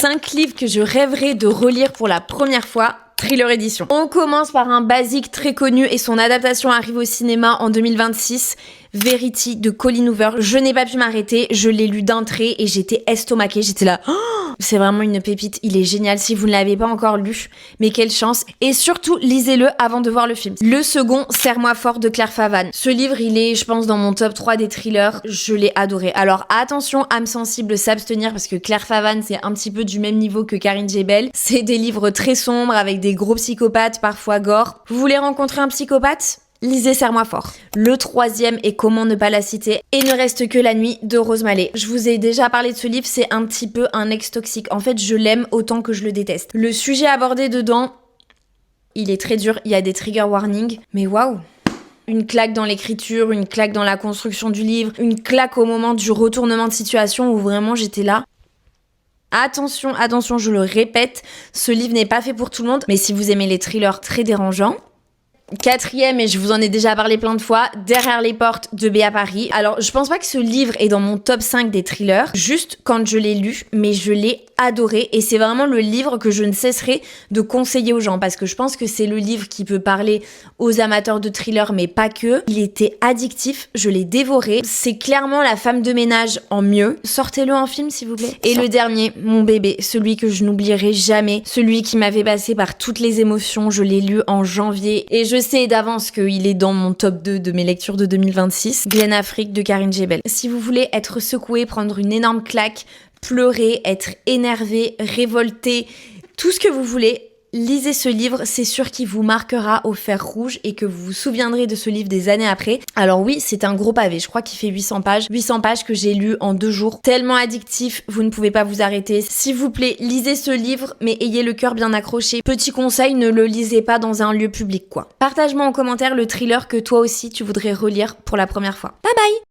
5 livres que je rêverais de relire pour la première fois. Thriller édition. On commence par un basique très connu et son adaptation arrive au cinéma en 2026. Verity de Colleen Hoover. Je n'ai pas pu m'arrêter, je l'ai lu d'un trait et j'étais estomaquée, j'étais là. Oh, c'est vraiment une pépite, il est génial. Si vous ne l'avez pas encore lu, mais quelle chance. Et surtout, lisez-le avant de voir le film. Le second, Serre-moi fort de Claire Favane. Ce livre, il est, je pense, dans mon top 3 des thrillers. Je l'ai adoré. Alors attention, âme sensible, s'abstenir parce que Claire Favane, c'est un petit peu du même niveau que Karine Jebel. C'est des livres très sombres avec des gros psychopathes, parfois gore. Vous voulez rencontrer un psychopathe ? Lisez Serre-moi fort. Le troisième est Comment ne pas la citer et Ne reste que la nuit de Rose Mallet. Je vous ai déjà parlé de ce livre, c'est un petit peu un ex toxique. En fait, je l'aime autant que je le déteste. Le sujet abordé dedans, il est très dur, il y a des trigger warnings, mais waouh! Une claque dans l'écriture, une claque dans la construction du livre, une claque au moment du retournement de situation où vraiment j'étais là. Attention, attention, je le répète, ce livre n'est pas fait pour tout le monde, mais si vous aimez les thrillers très dérangeants. Quatrième, et je vous en ai déjà parlé plein de fois, Derrière les portes de Béa Paris. Alors, je pense pas que ce livre est dans mon top 5 des thrillers, juste quand je l'ai lu, mais je l'ai adoré et c'est vraiment le livre que je ne cesserai de conseiller aux gens parce que je pense que c'est le livre qui peut parler aux amateurs de thrillers mais pas que. Il était addictif, je l'ai dévoré. C'est clairement La femme de ménage en mieux. Sortez-le en film s'il vous plaît. Et le dernier, Mon bébé, celui que je n'oublierai jamais, celui qui m'avait passé par toutes les émotions, je l'ai lu en janvier et je sais d'avance qu'il est dans mon top 2 de mes lectures de 2026. Glen Afrique de Karine Jebel. Si vous voulez être secoué, prendre une énorme claque, pleurer, être énervé, révolté, tout ce que vous voulez, lisez ce livre, c'est sûr qu'il vous marquera au fer rouge et que vous vous souviendrez de ce livre des années après. Alors oui, c'est un gros pavé, je crois qu'il fait 800 pages que j'ai lu en 2 jours. Tellement addictif, vous ne pouvez pas vous arrêter. S'il vous plaît, lisez ce livre, mais ayez le cœur bien accroché. Petit conseil, ne le lisez pas dans un lieu public, quoi. Partage-moi en commentaire le thriller que toi aussi tu voudrais relire pour la première fois. Bye bye!